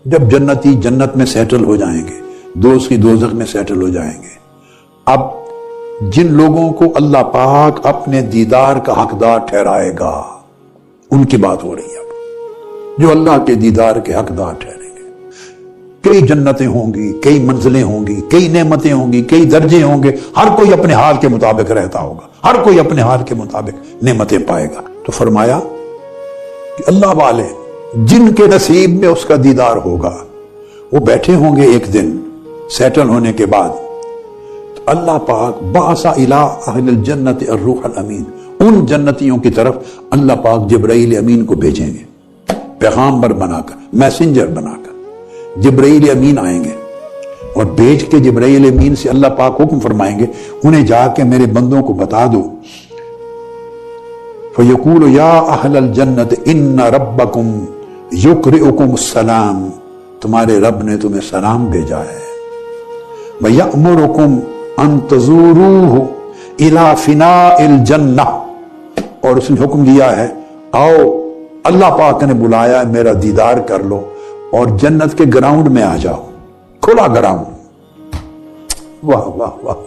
جب جنتی جنت میں سیٹل ہو جائیں گے، دوزخی دوزخ میں سیٹل ہو جائیں گے، اب جن لوگوں کو اللہ پاک اپنے دیدار کا حقدار ٹھہرائے گا ان کی بات ہو رہی ہے، اب جو اللہ کے دیدار کے حقدار ٹھہریں گے، کئی جنتیں ہوں گی، کئی منزلیں ہوں گی، کئی نعمتیں ہوں گی، کئی درجے ہوں گے، ہر کوئی اپنے حال کے مطابق رہتا ہوگا، ہر کوئی اپنے حال کے مطابق نعمتیں پائے گا۔ تو فرمایا کہ اللہ والے جن کے نصیب میں اس کا دیدار ہوگا وہ بیٹھے ہوں گے ایک دن سیٹل ہونے کے بعد، تو اللہ پاک بعث الی اہل الجنت الروح الامین، ان جنتیوں کی طرف اللہ پاک جبرائیل امین کو بھیجیں گے، پیغامبر بنا کر، میسنجر بنا کر جبرائیل امین آئیں گے، اور بھیج کے جبرائیل امین سے اللہ پاک حکم فرمائیں گے انہیں جا کے میرے بندوں کو بتا دو، فَيَقُولُ يَا أَهْلَ الْجَنَّةِ إِنَّ رَبَّكُمْ يُقْرِئُكُمُ السَّلَامِ، تمہارے رب نے تمہیں سلام بھیجا ہے، وَيَأْمُرُكُمْ أَن تَزُورُوهُ إِلَى فِنَاءِ الْجَنَّةِ، اور اس نے حکم دیا ہے آؤ اللہ پاک نے بلایا ہے میرا دیدار کر لو اور جنت کے گراؤنڈ میں آ جاؤ، کھلا گراؤنڈ، واہ واہ واہ،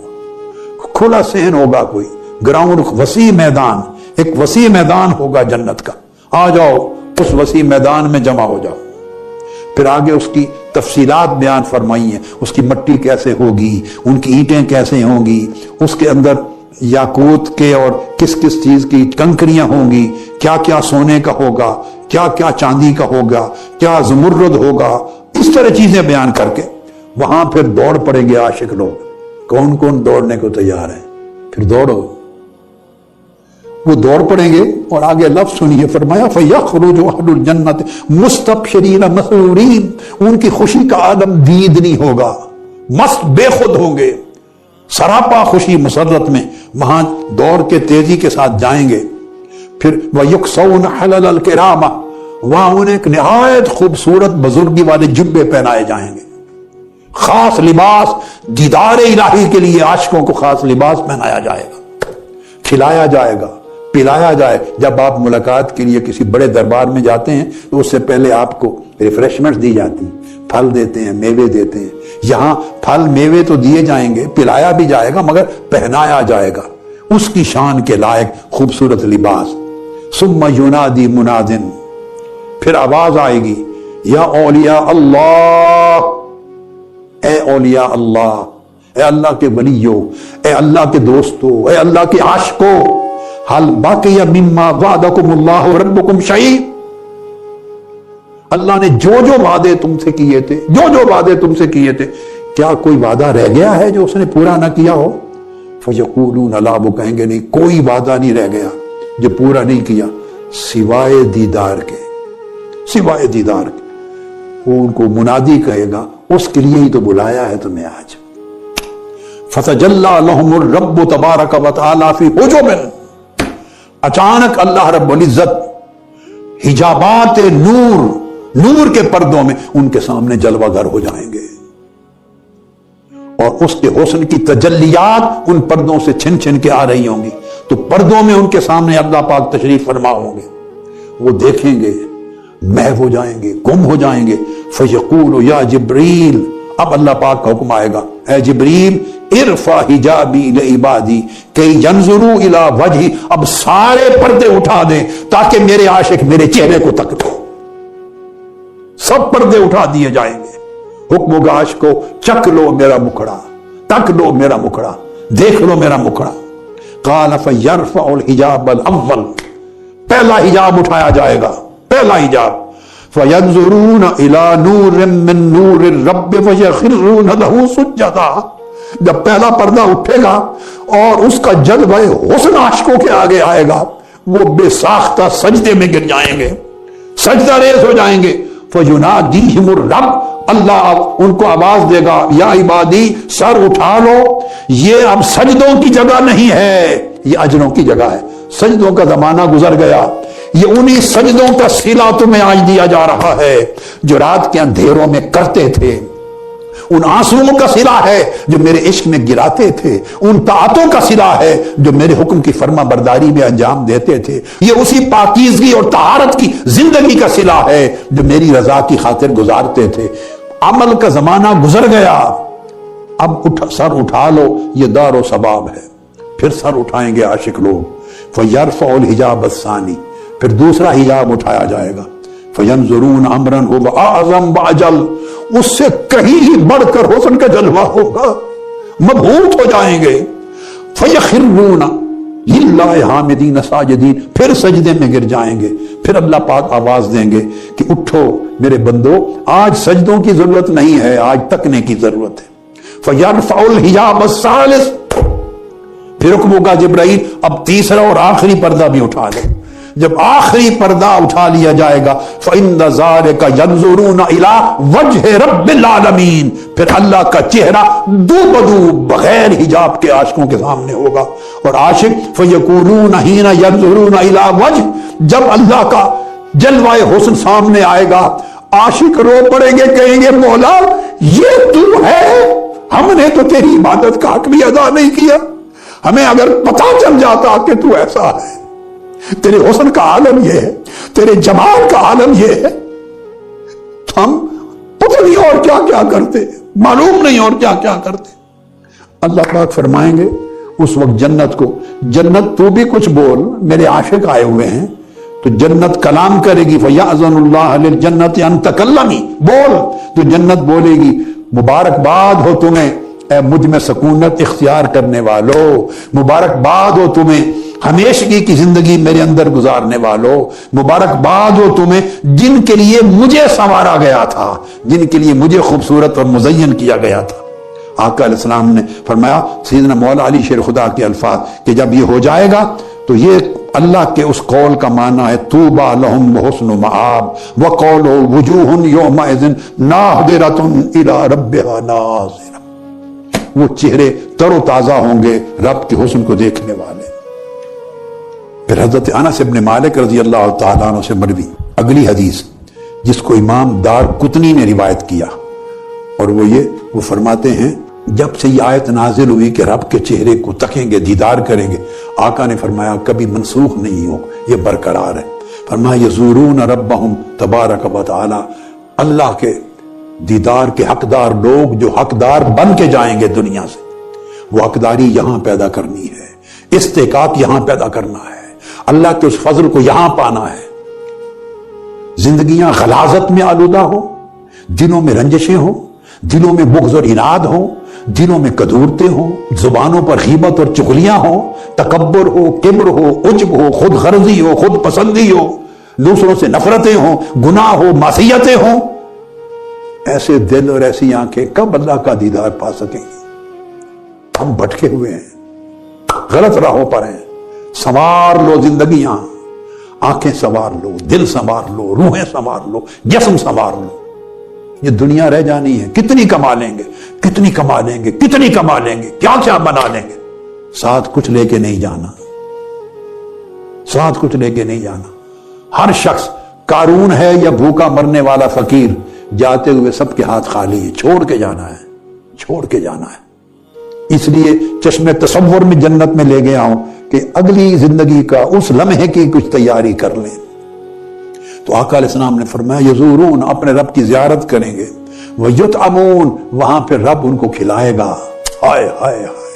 کھلا صحن ہوگا، کوئی گراؤنڈ، وسیع میدان، ایک وسیع میدان ہوگا جنت کا، آ جاؤ اس وسیع میدان میں جمع ہو جاؤ۔ پھر آگے اس کی تفصیلات بیان فرمائی ہیں، اس کی مٹی کیسے ہوگی، ان کی اینٹیں کیسے ہوں گی، اس کے اندر یاقوت کے اور کس کس چیز کی کنکریاں ہوں گی، کیا کیا سونے کا ہوگا، کیا کیا چاندی کا ہوگا، کیا زمرد ہوگا، اس طرح چیزیں بیان کر کے وہاں پھر دوڑ پڑیں گے عاشق لوگ، کون کون دوڑنے کو تیار ہے، پھر دوڑو، وہ دوڑ پڑیں گے، اور آگے لفظ سنیے، فرمایا فَيَخْرُجُ أَهْلُ الْجَنَّةِ مُسْتَبْشِرِينَ مَسْرُورِينَ، ان کی خوشی کا عالم دید نہیں ہوگا، مست بے خود ہوں گے، سراپا خوشی مسرت میں وہاں دوڑ کے تیزی کے ساتھ جائیں گے۔ پھر وَيُكْسَوْنَ حَلَلَ الْكِرَامَةِ، وہاں انہیں ایک نہایت خوبصورت بزرگی والے جبے پہنائے جائیں گے، خاص لباس، دیدار الہی کے لیے عاشقوں کو خاص لباس پہنایا جائے گا، کھلایا جائے گا، پلایا جائے۔ جب آپ ملاقات کے لیے کسی بڑے دربار میں جاتے ہیں تو اس سے پہلے آپ کو ریفریشمنٹ دی جاتی ہیں، پھل دیتے ہیں، میوے دیتے ہیں، یہاں پھل میوے تو دیے جائیں گے، پلایا بھی جائے گا، مگر پہنایا جائے گا اس کی شان کے لائق خوبصورت لباس۔ ثم ینادی منادن، پھر آواز آئے گی، یا اولیاء اللہ، اے اولیاء اللہ، اے اللہ کے ولیوں، اے اللہ کے دوستوں، اے اللہ کے عاشقوں، حل باقی مما وعدکم اللہ ربکم شیء، اللہ نے جو جو وعدے تم سے کیے تھے، جو جو وعدے تم سے کیے تھے، کیا کوئی وعدہ رہ گیا ہے جو اس نے پورا نہ کیا ہو؟ فیقولون لا، وہ کہیں گے نہیں، کوئی وعدہ نہیں رہ گیا جو پورا نہیں کیا، سوائے دیدار کے، سوائے دیدار کے۔ وہ ان کو منادی کہے گا، اس کے لیے ہی تو بلایا ہے تمہیں آج۔ فتجلی لہم الرب تبارک و تعالی فی حجب، اچانک اللہ رب العزت حجابات نور، نور کے پردوں میں ان کے سامنے جلوہ گر ہو جائیں گے، اور اس کے حسن کی تجلیات ان پردوں سے چھن چھن کے آ رہی ہوں گی، تو پردوں میں ان کے سامنے اللہ پاک تشریف فرما ہوں گے، وہ دیکھیں گے، محو ہو جائیں گے، گم ہو جائیں گے۔ فیقول یا جبریل، اب اللہ پاک کا حکم آئے گا، اے جبریل ارفع حجابی لعبادی کئی ینظروا الی وجہی، اب سارے پردے اٹھا دیں تاکہ میرے عاشق میرے چہرے کو تک لو، سب پردے اٹھا دیے جائیں گے، حکم ہوگا عاشق کو، چک لو میرا مکھڑا، تک لو میرا مکھڑا، دیکھ لو میرا مکھڑا۔ قال فیرفع الحجاب الاول، پہلا حجاب اٹھایا جائے گا، پہلا حجاب، فینظرون الی نور من نور الرب ویخرون له سجدا، جب پہلا پردہ اٹھے گا اور اس کا جلوہ حسن عاشقوں کے آگے آئے گا، وہ بے ساختہ سجدے میں گر جائیں گے، سجدہ ریز ہو جائیں گے۔ فینادیہم الرب، اللہ ان کو آواز دے گا، یا عبادی سر اٹھا لو، یہ اب سجدوں کی جگہ نہیں ہے، یہ اجروں کی جگہ ہے، سجدوں کا زمانہ گزر گیا، یہ انہی سجدوں کا صلہ تمہیں آج دیا جا رہا ہے جو رات کے اندھیروں میں کرتے تھے، ان آنسوؤں کا صلہ ہے جو میرے عشق میں گراتے تھے، ان طاعتوں کا صلہ ہے جو میرے حکم کی فرما برداری میں انجام دیتے تھے، یہ اسی پاکیزگی اور طہارت کی زندگی کا صلہ ہے جو میری رضا کی خاطر گزارتے تھے۔ عمل کا زمانہ گزر گیا، اب سر اٹھا لو، یہ دار و ثواب ہے۔ پھر سر اٹھائیں گے عاشق لوگ، فَيَرْفَعُ الْحِجَابَ الثَّانِي، پھر دوسرا حجاب اٹھایا جائے گا، فَيَنْظُرُونَ أَمْرًا هُوَ أَعْظَمُ وَأَجَلُّ، اس سے کہیں ہی بڑھ کر حسن کا جلوہ ہوگا، مبہوت ہو جائیں گے۔ فَيَخِرُّونَ لِلَّهِ حَامِدِينَ سَاجِدِينَ، پھر سجدے میں گر جائیں گے، پھر اللہ پاک آواز دیں گے کہ اٹھو میرے بندو، آج سجدوں کی ضرورت نہیں ہے، آج تکنے کی ضرورت ہے۔ فَيَرْفَعُ الْحِجَابَ الثَّالِثَ، پھر حکم ہوگا جبرائیل اب تیسرا اور آخری پردہ بھی اٹھا لے۔ جب آخری پردہ اٹھا لیا جائے گا فَإِنَّ ذَلِكَ يَنْظُرُونَ إِلَىٰ وَجْهِ رَبِّ الْعَالَمِينَ، پھر اللہ کا چہرہ دو بدو بغیر حجاب کے عاشقوں کے سامنے ہوگا، اور عاشق فَيَقُولُونَ حِينَ يَنْظُرُونَ إِلَىٰ وَجْهِ، جب اللہ کا جلوہ حسن سامنے آئے گا عاشق رو پڑیں گے، کہیں گے مولا یہ تو ہے، ہم نے تو تیری عبادت کا حق بھی ادا نہیں کیا، ہمیں اگر پتہ چل جاتا کہ تو ایسا ہے، تیرے حسن کا عالم یہ ہے، تیرے جمال کا عالم یہ ہے، تو ہم پتہ نہیں اور کیا کیا کرتے، معلوم نہیں اور کیا کیا کرتے۔ اللہ پاک فرمائیں گے اس وقت جنت کو، جنت تو بھی کچھ بول، میرے عاشق آئے ہوئے ہیں، تو جنت کلام کرے گی، فَيَأْذَنُ اللَّهُ لِلْجَنَّةِ أَن تَكَلَّمِي، بول، تو جنت بولے گی مبارکباد ہو تمہیں اے مجھ میں سکونت اختیار کرنے والو، مبارکباد ہو تمہیں ہمیشگی کی زندگی میرے اندر گزارنے والو، مبارکباد ہو تمہیں جن کے لیے مجھے سنوارا گیا تھا، جن کے لیے مجھے خوبصورت اور مزین کیا گیا تھا۔ آقا علیہ السلام نے فرمایا، سیدنا مولا علی شیر خدا کے الفاظ کہ جب یہ ہو جائے گا تو یہ اللہ کے اس قول کا معنی ہے طوبیٰ لہم وحسن مآب وقول وجوہ یومئذ ناظرۃ الی ربہا ناظرہ، وہ چہرے تر و تازہ ہوں گے رب کے حسن کو دیکھنے والے۔ پھر حضرت انس بن مالک رضی اللہ تعالیٰ عنہ سے مروی اگلی حدیث جس کو امام دار قطنی نے روایت کیا، اور وہ فرماتے ہیں جب سے یہ آیت نازل ہوئی کہ رب کے چہرے کو تکیں گے، دیدار کریں گے، آقا نے فرمایا کبھی منسوخ نہیں ہو، یہ برقرار ہے۔ فرمایا یزورون ربہم تبارک و تعالی، اللہ کے دیدار کے حقدار لوگ جو حقدار بن کے جائیں گے دنیا سے، وہ حقداری یہاں پیدا کرنی ہے، استحقاق یہاں پیدا کرنا ہے، اللہ کے اس فضل کو یہاں پانا ہے۔ زندگیاں غلاظت میں آلودہ ہو، دلوں میں رنجشیں ہوں، دلوں میں بغض اور عناد ہوں، دلوں میں کدورتیں ہوں، زبانوں پر غیبت اور چغلیاں ہوں، تکبر ہو، کبر ہو، عجب ہو، خود غرضی ہو، خود پسندی ہو، دوسروں سے نفرتیں ہوں، گناہ ہو، معصیتیں ہوں، ایسے دل اور ایسی آنکھیں کب اللہ کا دیدار پا سکیں گی؟ ہم بھٹکے ہوئے ہیں، غلط راہوں پر ہیں۔ سنوار لو زندگیاں، آنکھیں سنوار لو، دل سنوار لو، روحیں سنوار لو، جسم سنوار لو۔ یہ دنیا رہ جانی ہے، کتنی کما لیں گے، کتنی کما لیں گے، کتنی کما لیں گے، کیا کیا بنا لیں گے، ساتھ کچھ لے کے نہیں جانا، ساتھ کچھ لے کے نہیں جانا۔ ہر شخص قارون ہے یا بھوکا مرنے والا فقیر، جاتے ہوئے سب کے ہاتھ خالی ہے، چھوڑ کے جانا ہے، چھوڑ کے جانا ہے۔ اس لیے چشم تصور میں جنت میں لے گیا ہوں کہ اگلی زندگی کا اس لمحے کی کچھ تیاری کر لیں۔ تو آقا علیہ السلام نے فرمایا یزورون، اپنے رب کی زیارت کریں گے، وَيُطْعَمُونَ، وہاں پہ رب ان کو کھلائے گا۔ ہائے ہائے ہائے،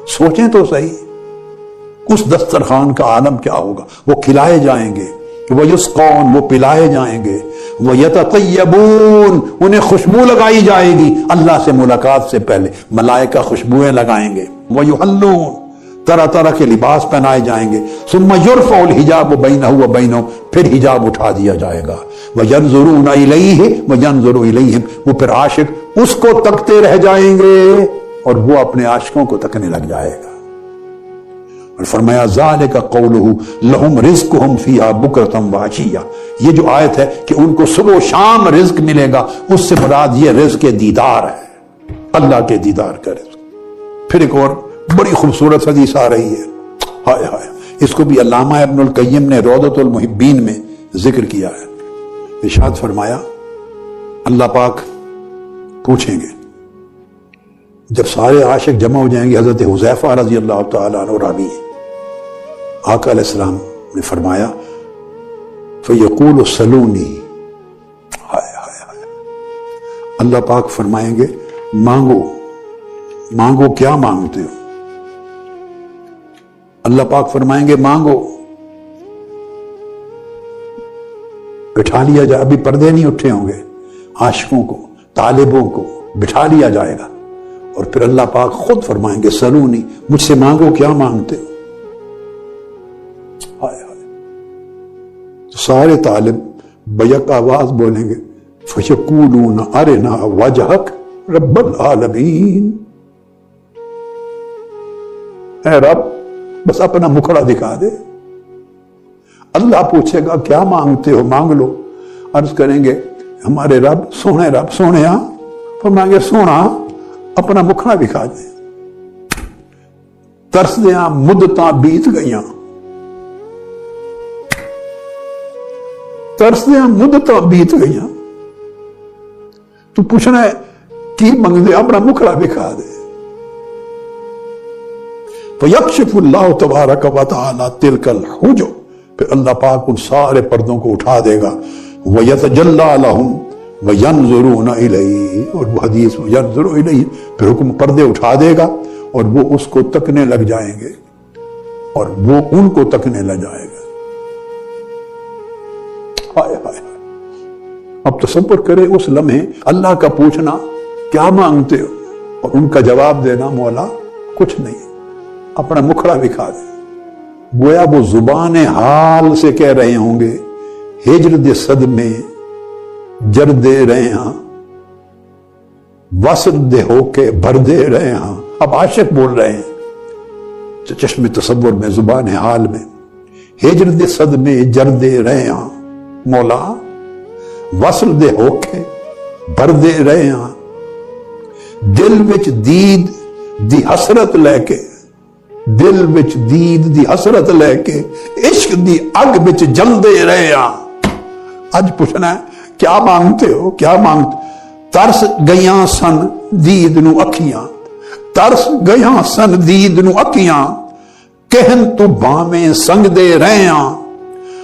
سوچیں تو صحیح اس دسترخوان کا عالم کیا ہوگا۔ وہ کھلائے جائیں گے، وَيُسْقَوْنَ، وہ پلائے جائیں گے، وَيَتَطَيَّبُونَ، انہیں خوشبو لگائی جائے گی، اللہ سے ملاقات سے پہلے ملائکہ خوشبوئیں لگائیں گے، وَيُحَلُّونَ، طرح طرح کے لباس پہنائے جائیں گے، ثم يرفع الحجاب بینہ وبینہ، پھر حجاب اٹھا دیا جائے گا، وینظرون الیہ وینظر الیہم، وہ پھر عاشق اس کو تکتے رہ جائیں گے اور وہ اپنے عاشقوں کو تکنے لگ جائے گا۔ اور فرمایا ذالک قولہ لہم رزقہم فیہا بکرۃ وعشیہ، یہ جو آیت ہے کہ ان کو صبح و شام رزق ملے گا، اس سے مراد یہ رزق دیدار ہے، اللہ کے دیدار کا رزق۔ پھر ایک اور بڑی خوبصورت حدیث آ رہی ہے، ہائے ہائے، اس کو بھی علامہ ابن القیم نے روضۃ المحبین میں ذکر کیا ہے۔ ارشاد فرمایا اللہ پاک پوچھیں گے جب سارے عاشق جمع ہو جائیں گے، حضرت حذیفہ رضی اللہ تعالیٰ عنہ راوی ہیں، آقا علیہ السلام نے فرمایا فَيَقُولُ سَلُونِي، ہائے ہائے ہائے، اللہ پاک فرمائیں گے مانگو، مانگو کیا مانگتے ہو؟ اللہ پاک فرمائیں گے مانگو، بٹھا لیا جائے، ابھی پردے نہیں اٹھے ہوں گے، عاشقوں کو، طالبوں کو بٹھا لیا جائے گا، اور پھر اللہ پاک خود فرمائیں گے سلونی، مجھ سے مانگو کیا مانگتے ہو؟ ہائے ہائے، تو سارے طالب بیک آواز بولیں گے فَيَقُولُونَ أَرِنَا وَجْهَكَ رَبَّ الْعَالَمِينَ، اے رب بس اپنا مکھڑا دکھا دے۔ اللہ پوچھے گا کیا مانگتے ہو؟ مانگ لو۔ عرض کریں گے ہمارے رب سونے فرمائیں گے سونا اپنا مکھڑا دکھا دے۔ ترس دیاں مدتاں بیت گئیاں، ترس دیاں مدتاں بیت گئیاں، تو پوچھنا ہے کی منگ دے؟ اپنا مکھڑا دکھا دے۔ فَيَكْشِفُ اللَّهُ تَبَارَكَ وَتَعَالَى تِلْكَ الْحُجُبَ، پھر اللہ پاک ان سارے پردوں کو اٹھا دے گا، وَيَتَجَلَّى لَهُمْ وَيَنْظُرُونَ إِلَيْهِ، اور وہ حدیث وَيَنْظُرُ إِلَيْهِ، پھر حکم پردے اٹھا دے گا اور وہ اس کو تکنے لگ جائیں گے اور وہ ان کو تکنے لگ جائے گا۔ ہائے ہائے، اب تصور کرے اس لمحے اللہ کا پوچھنا کیا مانگتے ہو اور ان کا جواب دینا مولا کچھ نہیں، اپنا مکھڑا دکھا دے۔ گویا وہ زبان حال سے کہہ رہے ہوں گے ہجر دے صدمے جر دے رہے ہاں، وصل دے ہو کے بھر دے رہے ہاں۔ اب عاشق بول رہے ہیں چشم تصور میں، زبان حال میں، ہجر دے صدمے جر دے رہے ہاں مولا، وصل دے ہو کے بھر دے رہے ہاں، دل وچ دید دی حسرت لے کے، دل وچ دید دی حسرت لے کے عشق دی اگ وچ جل دے رہے ہاں۔ اج پوچھنا ہے کیا مانگتے ہو؟ کیا مانگتے؟ ترس گیاں سن دید نو اکھیاں، ترس گیاں سن دید نو اکھیاں، کہن تو بامیں سنگ دے رہے ہاں،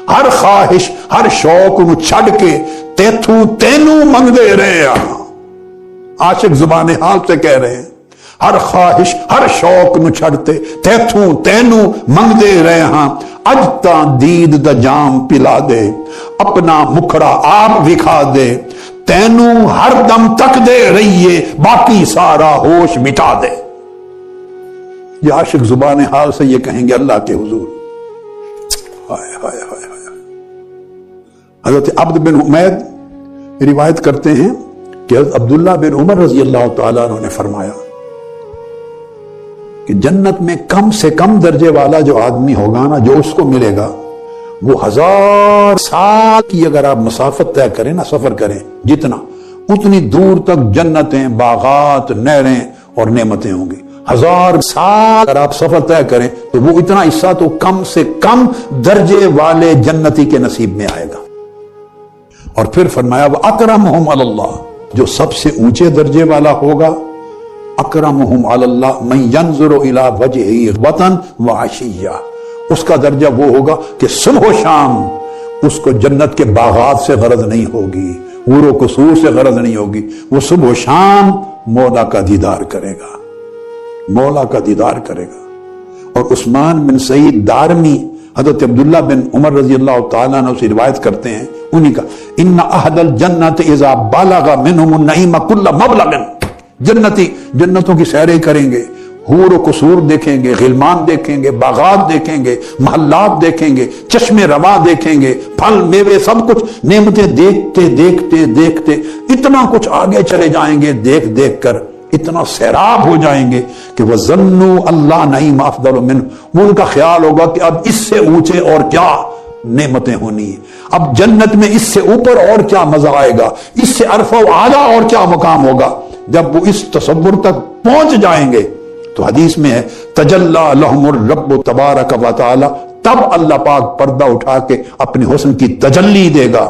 ہر خواہش ہر شوق نو چھڑ کے تیتھوں تینوں منگ دے رہے ہاں۔ عاشق زبان حال سے کہہ رہے ہیں ہر خواہش ہر شوق نو چھڑتے تیتھوں تینوں منگ دے رہے ہاں، اج تاں دید دا جام پلا دے، اپنا مکھڑا آپ دکھا دے، تینوں ہر دم تک دے رہیے، باقی سارا ہوش مٹا دے۔ یہ عاشق زبان حال سے یہ کہیں گے اللہ کے حضور۔ ہائے ہائے ہائے ہائے۔ حضرت عبد بن حمید روایت کرتے ہیں کہ حضرت عبداللہ بن عمر رضی اللہ تعالیٰ عنہ نے فرمایا کہ جنت میں کم سے کم درجے والا جو آدمی ہوگا نا، جو اس کو ملے گا، وہ 1000 سال کی اگر آپ مسافت طے کریں نا، سفر کریں جتنا، اتنی دور تک جنتیں، باغات، نہریں اور نعمتیں ہوں گی۔ 1000 سال اگر آپ سفر طے کریں تو وہ اتنا حصہ تو کم سے کم درجے والے جنتی کے نصیب میں آئے گا۔ اور پھر فرمایا وَأَكْرَمُهُمْ عَلَى اللَّهِ، جو سب سے اونچے درجے والا ہوگا، اکرمہم علی اللہ من ینظر الی وجہہ غدواً وعشیہ، اس کا درجہ وہ ہوگا کہ صبح و شام اس کو جنت کے باغات سے غرض نہیں ہوگی، حور و قصور سے غرض نہیں ہوگی، وہ صبح و شام مولا کا دیدار کرے گا، مولا کا دیدار کرے گا۔ اور عثمان بن سعید دارمی حضرت عبداللہ بن عمر رضی اللہ تعالیٰ عنہ سے روایت کرتے ہیں، انہی کا ان اہل الجنت اذا بلغ منہم النعیم کل مبلغ، جنتی جنتوں کی سیریں کریں گے، حور و قصور دیکھیں گے، غلمان دیکھیں گے، باغات دیکھیں گے، محلات دیکھیں گے، چشمے رواں دیکھیں گے، پھل میوے سب کچھ نعمتیں دیکھتے دیکھتے دیکھتے اتنا کچھ آگے چلے جائیں گے، دیکھ دیکھ کر اتنا سیراب ہو جائیں گے کہ وَظَنُّوا اللہ نعیم افضل منہ، وہ ان کا خیال ہوگا کہ اب اس سے اونچے اور کیا نعمتیں ہونی ہیں، اب جنت میں اس سے اوپر اور کیا مزہ آئے گا، اس سے ارفع و اعلیٰ اور کیا مقام ہوگا۔ جب وہ اس تصور تک پہنچ جائیں گے تو حدیث میں ہے تجلی لہم الرب تبارک و تعالی، تب اللہ پاک پردہ اٹھا کے اپنے حسن کی تجلی دے گا،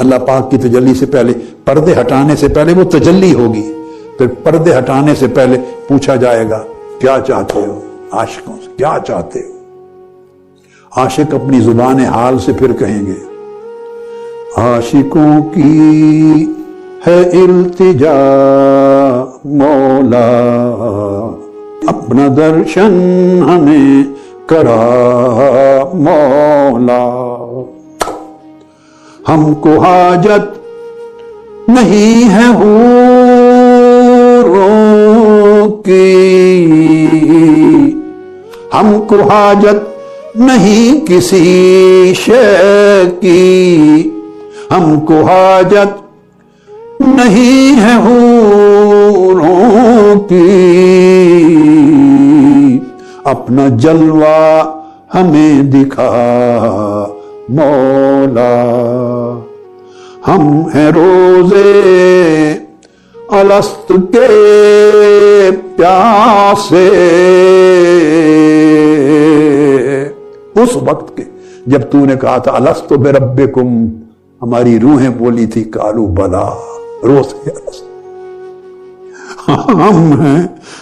اللہ پاک کی تجلی سے پہلے، پردے ہٹانے سے پہلے وہ تجلی ہوگی، پھر پردے ہٹانے سے پہلے پوچھا جائے گا کیا چاہتے ہو عاشقوں سے، کیا چاہتے ہو؟ عاشق اپنی زبان حال سے پھر کہیں گے عاشقوں کی ہے التجا مولا، اپنا درشن ہمیں کرا مولا، ہم کو حاجت نہیں ہے حوروں کی، ہم کو حاجت نہیں کسی شے کی، ہم کو حاجت نہیں ہے حوروں کی، اپنا جلوہ ہمیں دکھا مولا، ہم ہیں روزے الست کے پیاسے، اس وقت کے جب تو نے کہا تھا الست بربکم، ہماری روحیں بولی تھی قالوا بلا، روزے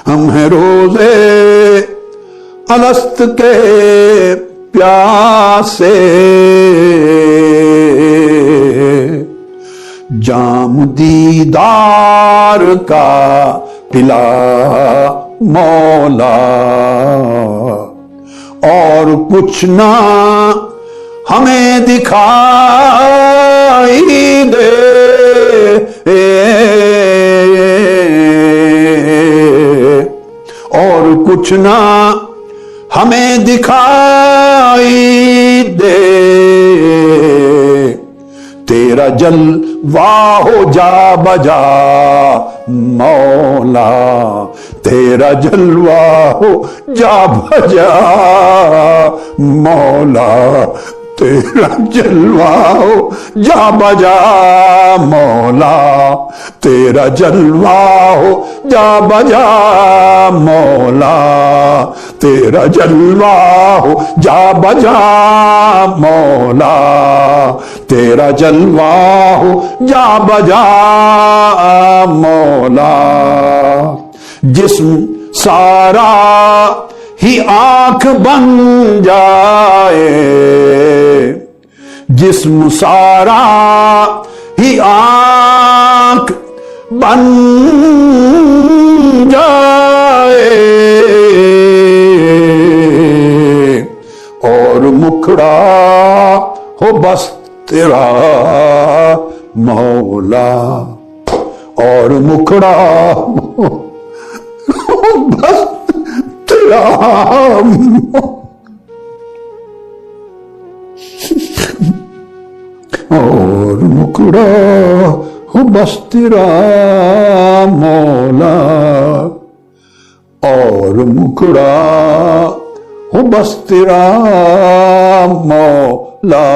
ہم ہیں روزے الست کے پیاسے، جام دیدار کا پلا مولا، اور کچھ نہ ہمیں دکھائی دے، اور کچھ نہ ہمیں دکھائی دے، تیرا جلوہ ہو جا بجا مولا، تیرا جلوہ ہو جا بجا مولا، تیرا جلوہ ہو جا بجا مولا، تیرا جلوہ ہو جا بجا مولا، تیرا جلوہ ہو جا بجا مولا، تیرا جلوہ ہو جا بجا مولا، جسم سارا ہی آنکھ بن جائے، جسم سارا ہی آنکھ بن جائے، اور مکھڑا ہو بس تیرا مولا، اور مکھڑا ہو بس تیرا اور مکڑا ہو بس تیرا مولا، اور مکڑا ہو بس تیرا مولا،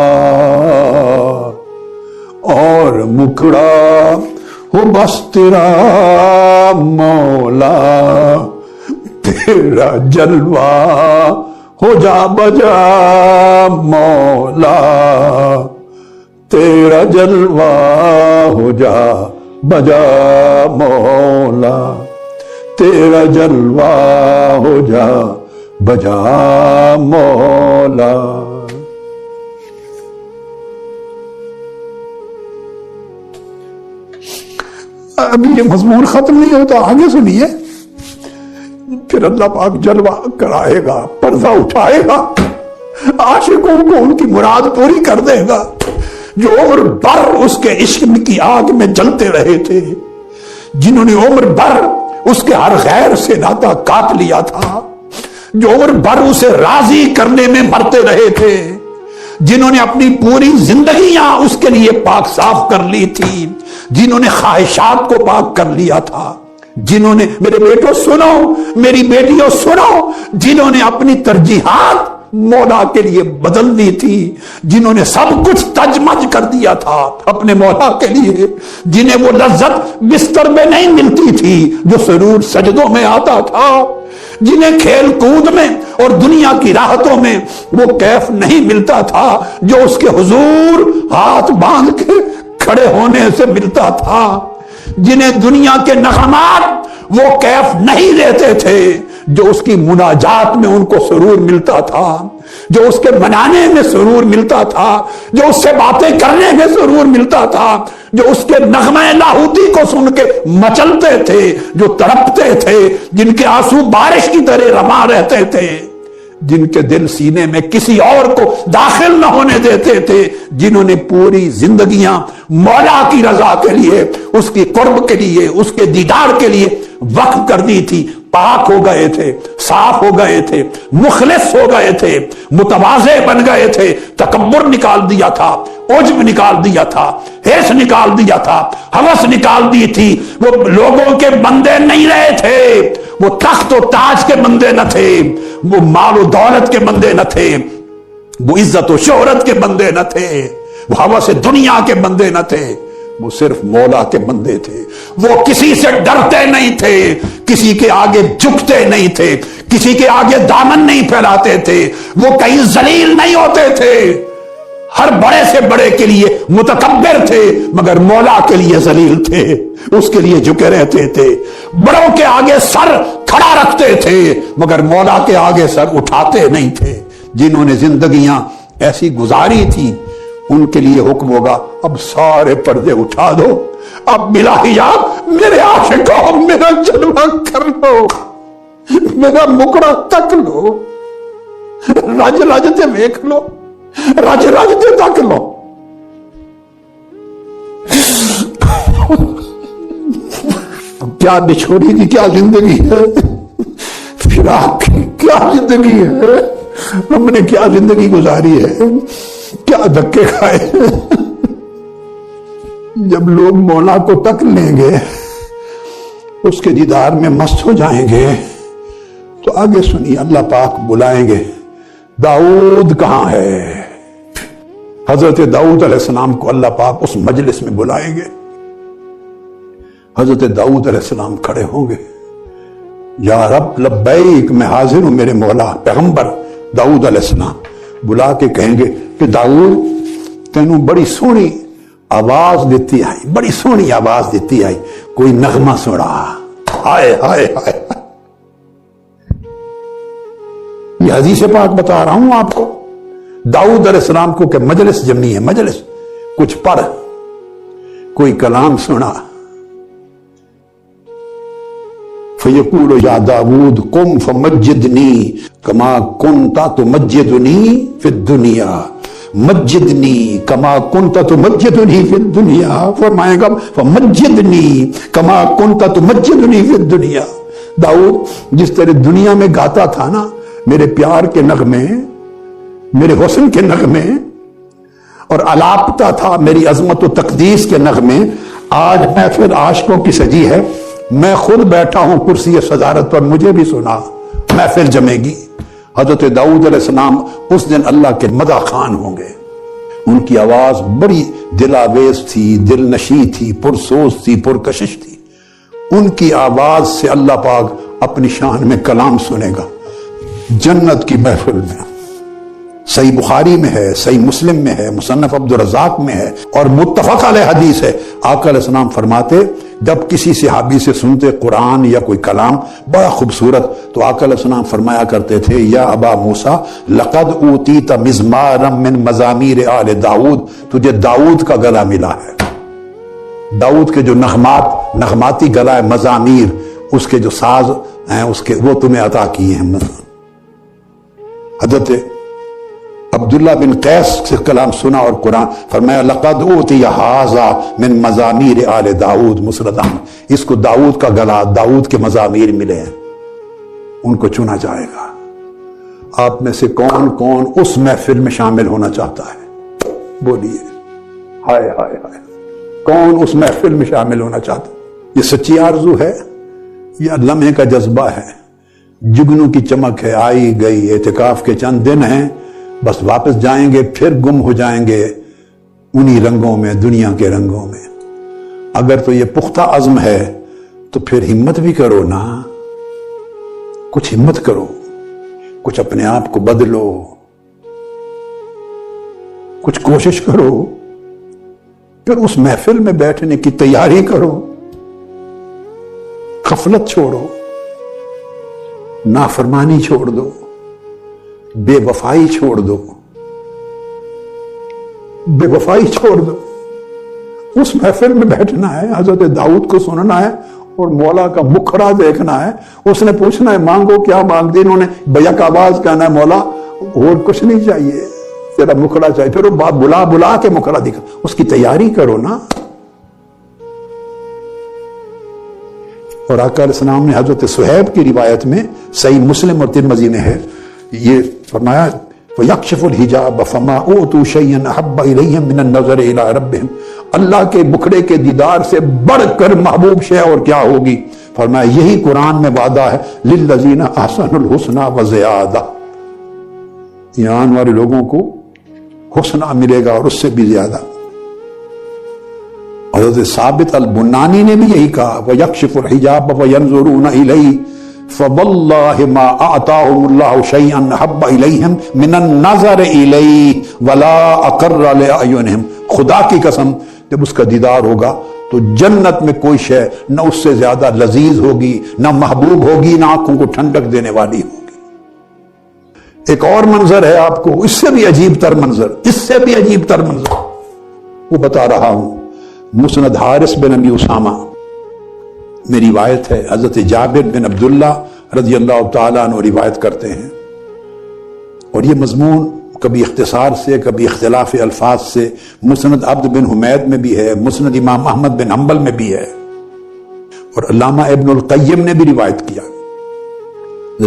اور مکڑا ہو بس تیرا مولا، تیرا جلوہ ہو جا بجا مولا، تیرا جلوہ ہو جا بجا مولا، تیرا جلوہ ہو جا بجا مولا۔ ابھی یہ مضمون ختم نہیں ہوتا، آگے سنیے، پھر اللہ پاک جلوہ کرائے گا، پردہ اٹھائے گا، عاشقوں کو ان کی مراد پوری کر دے گا، جو عمر بھر اس کے عشق کی آگ میں جلتے رہے تھے، جنہوں نے عمر بھر اس کے ہر غیر سے ناتا کاٹ لیا تھا، جو عمر بھر اسے راضی کرنے میں مرتے رہے تھے، جنہوں نے اپنی پوری زندگیاں اس کے لیے پاک صاف کر لی تھی، جنہوں نے خواہشات کو پاک کر لیا تھا، جنہوں نے، میرے بیٹوں سنو، میری بیٹیوں سنو، جنہوں نے اپنی ترجیحات مولا کے لیے بدل دی تھی، جنہوں نے سب کچھ تجمج کر دیا تھا اپنے مولا کے لیے، جنہیں وہ لذت بستر میں نہیں ملتی تھی جو سرور سجدوں میں آتا تھا، جنہیں کھیل کود میں اور دنیا کی راحتوں میں وہ کیف نہیں ملتا تھا جو اس کے حضور ہاتھ باندھ کے کھڑے ہونے سے ملتا تھا، جنہیں دنیا کے نغمات وہ کیف نہیں دیتے تھے، جو اس کی مناجات میں ان کو سرور ملتا تھا، جو اس کے منانے میں سرور ملتا تھا، جو اس سے باتیں کرنے میں سرور ملتا تھا، جو اس کے نغمہ لاہوتی کو سن کے مچلتے تھے، جو تڑپتے تھے، جن کے آنسو بارش کی طرح رواں رہتے تھے، جن کے دل سینے میں کسی اور کو داخل نہ ہونے دیتے تھے، جنہوں نے پوری زندگیاں مولا کی رضا کے لیے، اس کی قرب کے لیے، اس کے دیدار کے لیے وقف کر دی تھی، پاک ہو گئے تھے، صاف ہو گئے تھے، مخلص ہو گئے تھے، متواضع بن گئے تھے، تکبر نکال دیا تھا، عجب نکال دیا تھا، حرص نکال دیا تھا، ہوس نکال دی تھی، وہ لوگوں کے بندے نہیں رہے تھے، وہ تخت و تاج کے بندے نہ تھے، وہ مال و دولت کے بندے نہ تھے، وہ عزت و شہرت کے بندے نہ تھے، وہ ہوس دنیا کے بندے نہ تھے، وہ صرف مولا کے بندے تھے۔ وہ کسی سے ڈرتے نہیں تھے، کسی کے آگے جھکتے نہیں تھے، کسی کے آگے دامن نہیں پھیلاتے تھے، وہ کہیں ذلیل نہیں ہوتے تھے، ہر بڑے سے بڑے کے لیے متکبر تھے، مگر مولا کے لیے ذلیل تھے، اس کے لیے جھکے رہتے تھے، بڑوں کے آگے سر کھڑا رکھتے تھے، مگر مولا کے آگے سر اٹھاتے نہیں تھے۔ جنہوں نے زندگیاں ایسی گزاری تھی ان کے لیے حکم ہوگا اب سارے پردے اٹھا دو، اب بلا حجاب میرے عاشقوں میرا جلوہ کر لو، میرا مکڑا تک لو، رج رج تے دیکھ لو، رج رج تے تک لو۔ کیا نچھوڑی کی کیا زندگی ہے، فراق کی کیا زندگی ہے، ہم نے کیا زندگی گزاری ہے، کیا دھکے کھائے۔ جب لوگ مولا کو تک لیں گے، اس کے دیدار میں مست ہو جائیں گے، تو آگے سنیے اللہ پاک بلائیں گے داؤد کہاں ہے۔ حضرت داؤد علیہ السلام کو اللہ پاک اس مجلس میں بلائیں گے، حضرت داؤد علیہ السلام کھڑے ہوں گے، یا رب لبیک میں حاضر ہوں میرے مولا۔ پیغمبر داؤد علیہ السلام بلا کے کہیں گے کہ داؤد تینوں بڑی سونی آواز دیتی آئی، بڑی سونی آواز دیتی آئی، کوئی نغمہ سنا، ہائے ہائے ہائے۔ یہ حدیث پاک بتا رہا ہوں آپ کو، داؤد علیہ السلام کو کہ مجلس جمعی ہے، مجلس کچھ پڑھ، کوئی کلام سنا، فیقول یا داود قم فمجدنی کما کنت تمجدنی فی الدنیا، مجدنی کما کنت تمجدنی فی الدنیا، فرمائے گا فمجدنی کما کنت تمجدنی فی الدنیا۔ داؤد جس طرح دنیا میں گاتا تھا نا میرے پیار کے نغمے، میرے حسن کے نغمے، اور الاپتا تھا میری عظمت و تقدیس کے نغمے، آج محفل عاشقوں کی سجی ہے، میں خود بیٹھا ہوں کرسی صدارت پر، مجھے بھی سنا، محفل جمے گی۔ حضرت داؤد علیہ السلام اس دن اللہ کے مدح خوان ہوں گے، ان کی آواز بڑی دلاویز تھی، دل نشیں تھی، پرسوز تھی، پرکشش تھی، ان کی آواز سے اللہ پاک اپنی شان میں کلام سنے گا جنت کی محفل میں۔ صحیح بخاری میں ہے، صحیح مسلم میں ہے، مصنف عبدالرزاق میں ہے، اور متفق علیہ حدیث ہے۔ آقا علیہ السلام فرماتے جب کسی صحابی سے سنتے قرآن یا کوئی کلام بڑا خوبصورت، تو آقا علیہ السلام فرمایا کرتے تھے یا ابا موسیٰ لقد اوتیت مزمارا من مزامیر آل داؤد، تجھے داؤد کا گلا ملا ہے، داؤد کے جو نغماتی گلا ہے، مزامیر، اس کے جو ساز ہیں اس کے وہ تمہیں عطا کیے ہیں۔ حضرت عبداللہ بن قیس سے کلام سنا اور قرآن فرمایا لقد اوتی ھذا من مزامیر آل داؤد مسرد احمد، اس کو داؤد کا گلا، داؤد کے مزامیر ملے ہیں، ان کو چنا جائے گا۔ آپ میں سے کون کون اس محفل میں شامل ہونا چاہتا ہے؟ بولیے، ہائے ہائے ہائے، کون اس محفل میں شامل ہونا چاہتا ہے؟ یہ سچی آرزو ہے یا لمحے کا جذبہ ہے؟ جگنوں کی چمک ہے، آئی گئی، اعتکاف کے چند دن ہیں، بس واپس جائیں گے، پھر گم ہو جائیں گے انہی رنگوں میں، دنیا کے رنگوں میں۔ اگر تو یہ پختہ عزم ہے تو پھر ہمت بھی کرو نا، کچھ ہمت کرو، کچھ اپنے آپ کو بدلو، کچھ کوشش کرو۔ پھر اس محفل میں بیٹھنے کی تیاری کرو، غفلت چھوڑو، نافرمانی چھوڑ دو، بے وفائی چھوڑ دو، بے وفائی چھوڑ دو۔ اس محفل میں بیٹھنا ہے، حضرت داؤد کو سننا ہے اور مولا کا مکھڑا دیکھنا ہے۔ اس نے پوچھنا ہے مانگو کیا مانگتے، انہوں نے بیک آواز کہنا ہے مولا اور کچھ نہیں چاہیے، تیرا مکھڑا چاہیے۔ پھر وہ بلا بلا کے مکھڑا دکھا، اس کی تیاری کرو نا۔ اور آقا علیہ السلام نے حضرت صہیب کی روایت میں صحیح مسلم اور ترمذی میں ہے، یہ فرمایا وَيَكْشِفُ الْحِجَابَ فَمَا أُوتُوا شَيْئًا أَحَبَّ إِلَيْهِمْ مِنَ النَّظَرِ إِلَىٰ رَبِّهِمْ۔ اللہ کے مکھڑے کے دیدار سے بڑھ کر محبوب شے اور کیا ہوگی؟ فرمایا یہی قرآن میں وعدہ ہے لِلَّذِينَ أَحْسَنُوا الْحُسْنَىٰ وَزِيَادَةٌ، ایمان والے لوگوں کو حسنہ ملے گا اور اس سے بھی زیادہ۔ حضرت ثابت البنانی نے بھی یہی کہا وَيَكْشِفُ الْحِجَابَ وَيَنْظُرُونَ إِلَيْهِ فَوَاللَّهِ مَا أَعْطَاهُمُ اللَّهُ شَيْئًا أَحَبَّ إِلَيْهِمْ مِنَ النَّظَرِ إِلَيْهِ وَلَا أَقَرَّ لِأَعْيُنِهِمْ۔ خدا کی قسم جب اس کا دیدار ہوگا تو جنت میں کوئی شے نہ اس سے زیادہ لذیذ ہوگی، نہ محبوب ہوگی، نہ آنکھوں کو ٹھنڈک دینے والی ہوگی۔ ایک اور منظر ہے آپ کو اس سے بھی عجیب تر منظر، اس سے بھی عجیب تر منظر وہ بتا رہا ہوں۔ مسند حارث بن ابی اسامہ میں روایت ہے، حضرت جابر بن عبداللہ رضی اللہ تعالیٰ عنہ روایت کرتے ہیں، اور یہ مضمون کبھی اختصار سے کبھی اختلاف الفاظ سے مسند عبد بن حمید میں بھی ہے، مسند امام احمد بن حنبل میں بھی ہے، اور علامہ ابن القیم نے بھی روایت کیا۔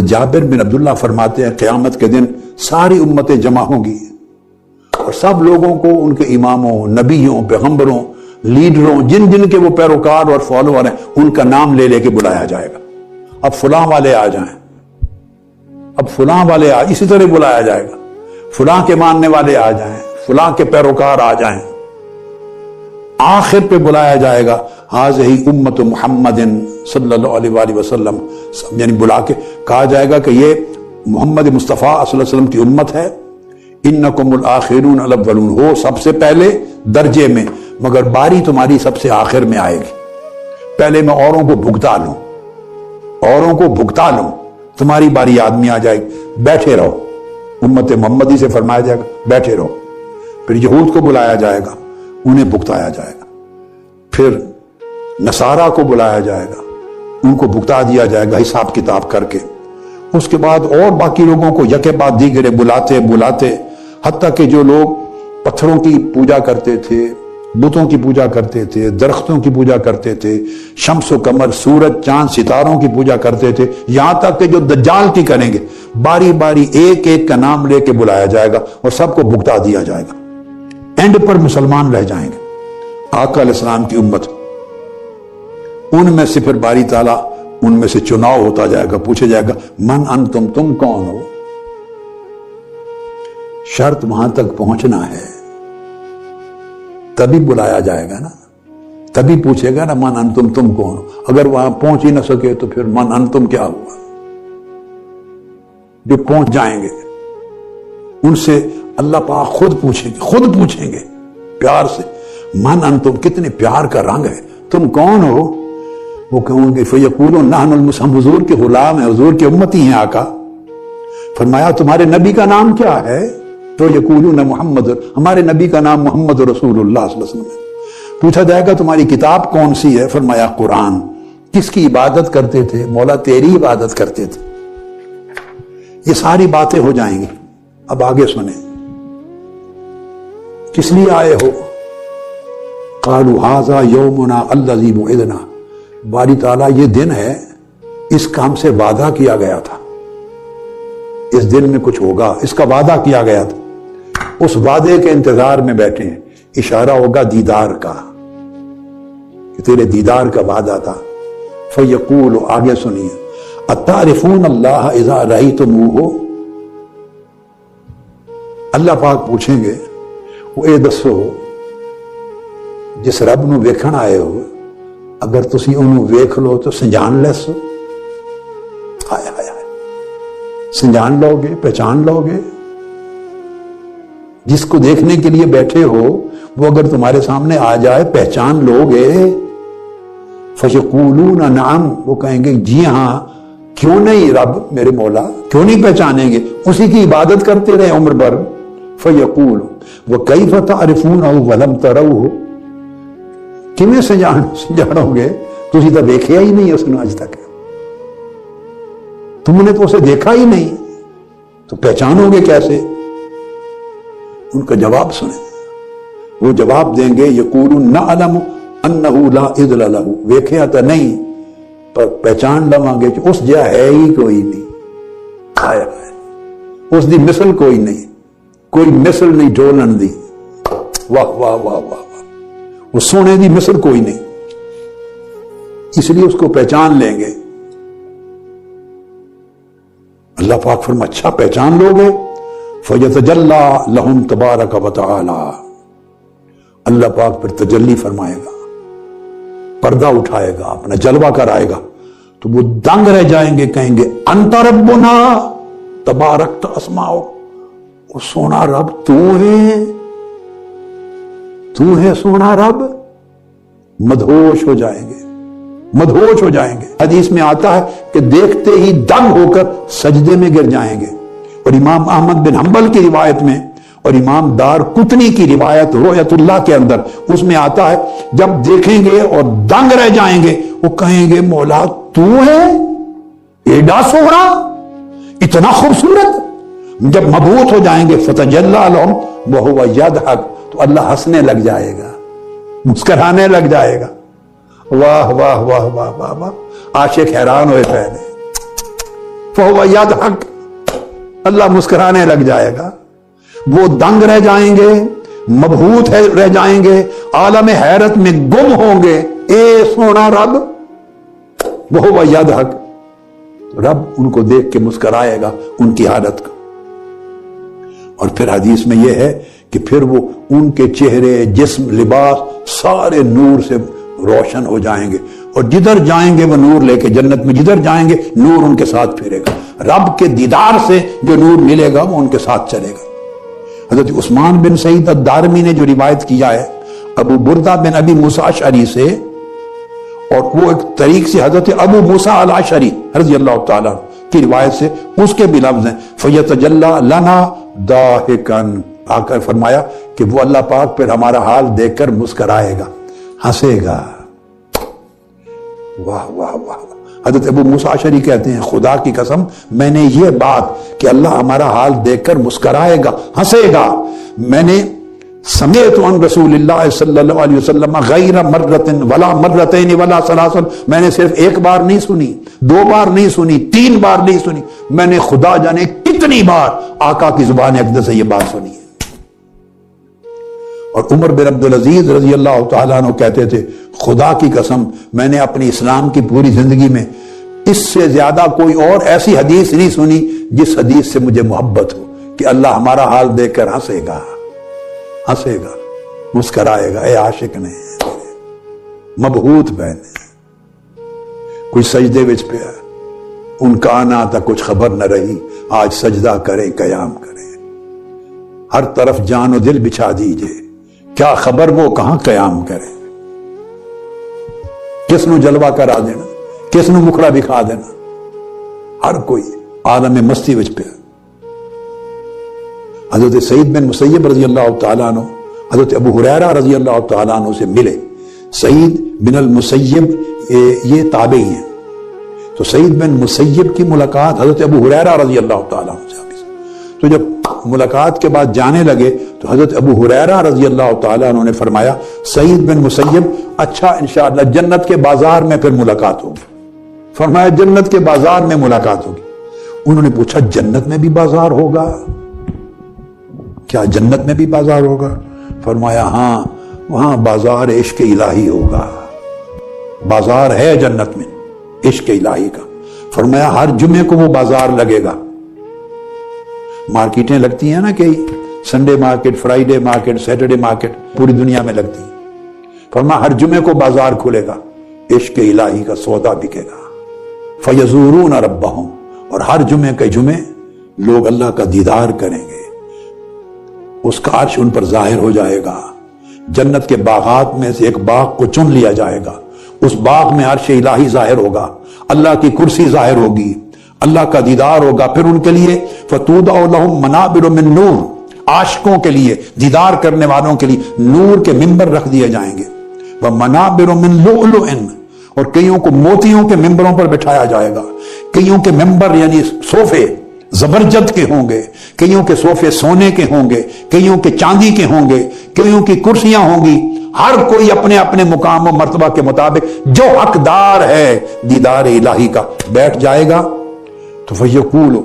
جابر بن عبداللہ فرماتے ہیں قیامت کے دن ساری امتیں جمع ہوں گی اور سب لوگوں کو ان کے اماموں، نبیوں، پیغمبروں، لیڈروں، جن جن کے وہ پیروکار اور فالوور ہیں ان کا نام لے لے کے بلایا جائے گا۔ اب فلاں والے آ جائیں، اب فلاں والے اسی طرح بلایا جائے گا، فلاں کے ماننے والے آ جائیں، فلاں کے پیروکار آ جائیں، آخر پہ بلایا جائے گا ہذہ امت محمد صلی اللہ علیہ وآلہ وسلم، یعنی بلا کے کہا جائے گا کہ یہ محمد مصطفیٰ صلی اللہ علیہ وسلم کی امت ہے، انکم الاخرون الاولون، ہو سب سے پہلے درجے میں مگر باری تمہاری سب سے آخر میں آئے گی۔ پہلے میں اوروں کو بھگتا لوں، اوروں کو بھگتا لوں، تمہاری باری آدمی آ جائے گی، بیٹھے رہو۔ امت محمدی سے فرمایا جائے گا بیٹھے رہو۔ پھر یہود کو بلایا جائے گا، انہیں بھگتایا جائے گا۔ پھر نصارہ کو بلایا جائے گا، ان کو بھگتا دیا جائے گا حساب کتاب کر کے۔ اس کے بعد اور باقی لوگوں کو یکے بعد دیگرے بلاتے بلاتے، حتیٰ کہ جو لوگ پتھروں کی پوجا کرتے تھے، بتوں کی پوجا کرتے تھے، درختوں کی پوجا کرتے تھے، شمس و قمر، سورج چاند ستاروں کی پوجا کرتے تھے، یہاں تک کہ جو دجال کی کریں گے، باری باری ایک ایک کا نام لے کے بلایا جائے گا اور سب کو بھگتا دیا جائے گا۔ اینڈ پر مسلمان رہ جائیں گے، آقا علیہ السلام کی امت۔ ان میں سے پھر باری تعالیٰ ان میں سے چناؤ ہوتا جائے گا، پوچھا جائے گا من انتم، تم کون ہو؟ شرط وہاں تک پہنچنا ہے، تبھی بلایا جائے گا نا، تبھی پوچھے گا نا من انتم، تم کون ہو۔ اگر وہاں پہنچ ہی نہ سکے تو پھر من انتم کیا ہوا؟ جو پہنچ جائیں گے ان سے اللہ پاک خود پوچھیں گے پیار سے، من انتم، کتنے پیار کا رنگ ہے، تم کون ہو؟ وہ کہیں گے فیقولون نحن المسلمون، حضور کے غلام ہیں، حضور کی امتی ہیں آقا۔ فرمایا تمہارے نبی کا نام کیا ہے؟ تو یقولون محمد، ہمارے نبی کا نام محمد رسول اللہ صلی اللہ علیہ وسلم ہے۔ پوچھا جائے گا تمہاری کتاب کون سی ہے؟ فرمایا قرآن۔ کس کی عبادت کرتے تھے؟ مولا تیری عبادت کرتے تھے۔ یہ ساری باتیں ہو جائیں گی۔ اب آگے سنیں، کس لیے آئے ہو؟ قالوا ھذا یومنا الذی وعدنا، باری تعالیٰ یہ دن ہے، اس کام سے وعدہ کیا گیا تھا، اس دن میں کچھ ہوگا، اس کا وعدہ کیا گیا تھا، اس وعدے کے انتظار میں بیٹھے ہیں۔ اشارہ ہوگا دیدار کا، کہ تیرے دیدار کا وعدہ تھا۔ فیقول، آگے سنیے، اتعرفون اللہ اذا رأیتموہ، اللہ پاک پوچھیں گے وہ اے دسو جس رب نو ویکھن آئے ہو، اگر تسی انہوں ویکھ لو تو سنجان لیسو؟ ہائے ہائے ہائے، سنجان لو گے، پہچان لو گے؟ جس کو دیکھنے کے لیے بیٹھے ہو وہ اگر تمہارے سامنے آ جائے پہچان لوگے؟ فَيَقُولُونَ نَعَمْ، وہ کہیں گے جی ہاں، کیوں نہیں رب میرے مولا، کیوں نہیں پہچانیں گے، اسی کی عبادت کرتے رہے عمر بھر۔ فَيَقُولُ وَكَيْفَ تَعْرِفُونَهُ وَلَمْ تَرَوْهُ، کیویں سجاڑو گے، تسی تو دیکھیا ہی نہیں اس نے آج تک، تم نے تو اسے دیکھا ہی نہیں، تو پہچانو گے کیسے؟ ان کا جواب سنیں، وہ جواب دیں گے یقولون نعلم انہ لا اذل لہ، ویکھیا تو نہیں پر پہچان لواں گے کہ اس جا ہے ہی کوئی نہیں، کھایا ہے اس دی مثل کوئی نہیں، کوئی مثل نہیں ڈولن دی، واہ واہ واہ واہ، وہ سونے دی مثل کوئی نہیں، اس لیے اس کو پہچان لیں گے۔ اللہ پاک فرمایا اچھا پہچان لو گے؟ فَيَتَجَلَّى لَهُمْ تَبَارَكَ وَتَعَالَى، اللہ پاک پھر تجلی فرمائے گا، پردہ اٹھائے گا، اپنا جلوہ کرائے گا، تو وہ دنگ رہ جائیں گے، کہیں گے انت ربنا تبارکت اسماؤ، وہ سونا رب تو ہے سونا رب، مدہوش ہو جائیں گے، مدہوش ہو جائیں گے۔ حدیث میں آتا ہے کہ دیکھتے ہی دنگ ہو کر سجدے میں گر جائیں گے، اور امام احمد بن حنبل کی روایت میں اور امام دار قطنی کی روایت رؤیت اللہ کے اندر اس میں آتا ہے جب دیکھیں گے اور دنگ رہ جائیں گے، وہ کہیں گے مولا تو ہے ایڈا سونا، اتنا خوبصورت۔ جب مبہوت ہو جائیں گے فتجلی لہم وہو یضحک، تو اللہ ہنسنے لگ جائے گا، مسکرانے لگ جائے گا، واہ واہ واہ واہ واہ واہ، عاشق حیران ہوئے پہلے، فہو یضحک، اللہ مسکرانے لگ جائے گا، وہ دنگ رہ جائیں گے، مبہوت رہ جائیں گے، عالم حیرت میں گم ہوں گے، اے سونا رب، وہو یضحک، رب ان کو دیکھ کے مسکرائے گا ان کی حالت کا۔ اور پھر حدیث میں یہ ہے کہ پھر وہ ان کے چہرے، جسم، لباس سارے نور سے روشن ہو جائیں گے، اور جدھر جائیں گے وہ نور لے کے، جنت میں جدھر جائیں گے نور ان کے ساتھ پھرے گا، رب کے دیدار سے جو نور ملے گا وہ ان کے ساتھ چلے گا۔ حضرت عثمان بن سعید الدارمی نے جو روایت کیا ہے ابو بردہ بن ابی موسیٰ اشعری سے، اور وہ ایک طریق سے حضرت ابو موسیٰ الاشعری رضی اللہ تعالیٰ کی روایت سے، اس کے بھی لفظ ہیں فَيَتَجَلَّى لَنَا ضَاحِكًا، آ کر فرمایا کہ وہ اللہ پاک پھر ہمارا حال دیکھ کر مسکرائے گا، ہنسے گا، واہ واہ واہ۔ حضرت ابو موسیٰ اشعری کہتے ہیں خدا کی قسم میں نے یہ بات کہ اللہ ہمارا حال دیکھ کر مسکرائے گا، ہنسے گا، میں نے سمعت عن رسول اللہ صلی اللہ علیہ وسلم غیر مرۃ ولا مرتین ولا ثلاث، میں نے صرف ایک بار نہیں سنی، دو بار نہیں سنی، تین بار نہیں سنی، میں نے خدا جانے کتنی بار آقا کی زبان اقدس سے یہ بات سنی ہے۔ اور عمر بن عبدالعزیز رضی اللہ تعالیٰ عنہ کہتے تھے خدا کی قسم میں نے اپنی اسلام کی پوری زندگی میں اس سے زیادہ کوئی اور ایسی حدیث نہیں سنی جس حدیث سے مجھے محبت ہو کہ اللہ ہمارا حال دیکھ کر ہنسے گا، ہنسے گا، مسکرائے گا، اے عاشق نے مبہوت بہن کوئی سجدے وچ پیا، ان کا آنا تا کچھ خبر نہ رہی، آج سجدہ کریں قیام کریں، ہر طرف جان و دل بچھا دیجئے، کیا خبر وہ کہاں قیام کرے، کس نو جلوہ کرا دینا، کس نو مکھڑا دکھا دینا، ہر کوئی عالم مستی وچ پیا۔ حضرت سعید بن مسیب رضی اللہ تعالیٰ عنہ حضرت ابو ہریرہ رضی اللہ تعالیٰ عنہ سے ملے، سعید بن المسیب یہ تابعی ہیں، تو سعید بن مسیب کی ملاقات حضرت ابو ہریرہ رضی اللہ تعالیٰ عنہ سے، تو جب ملاقات کے بعد جانے لگے تو حضرت ابو ہریرہ رضی اللہ تعالیٰ عنہ نے فرمایا سعید بن مسیب اچھا انشاءاللہ جنت کے بازار میں پھر ملاقات ہوگی، فرمایا جنت کے بازار میں ملاقات ہوگی۔ انہوں نے پوچھا جنت میں بھی بازار ہوگا؟ کیا جنت میں بھی بازار ہوگا؟ فرمایا ہاں وہاں بازار عشق الہی ہوگا، بازار ہے جنت میں عشق الہی کا۔ فرمایا ہر جمعے کو وہ بازار لگے گا، مارکیٹیں لگتی ہیں نا کہ Sunday market, Friday market, Saturday market پوری دنیا میں لگتی ہیں، فرمایا ہر جمعے کو بازار کھلے گا، عشق الہی کا سودا بکے گا، فیزورون ربہم، اور ہر جمعے کے جمعے لوگ اللہ کا دیدار کریں گے، اس کا عرش ان پر ظاہر ہو جائے گا، جنت کے باغات میں سے ایک باغ کو چن لیا جائے گا، اس باغ میں عرش الہی ظاہر ہوگا، اللہ کی کرسی ظاہر ہوگی، اللہ کا دیدار ہوگا۔ پھر ان کے لیے فَتُوضَعُ لَهُم مَنَابِرُ مِن نُور، عاشقوں کے لیے، دیدار کرنے والوں کے لیے نور کے ممبر رکھ دیے جائیں گے۔ وَمَنَابِرُ مِن لُؤْلُؤٍ، اور کئیوں کو موتیوں کے ممبروں پر بٹھایا جائے گا۔ کئیوں کے ممبر یعنی صوفے زبرجد کے ہوں گے، کئیوں کے صوفے سونے کے ہوں گے، کئیوں کے چاندی کے ہوں گے، کئیوں کی کرسیاں ہوں گی۔ ہر کوئی اپنے اپنے مقام و مرتبہ کے مطابق جو حقدار ہے دیدار الہی کا بیٹھ جائے گا۔ تو فیقول،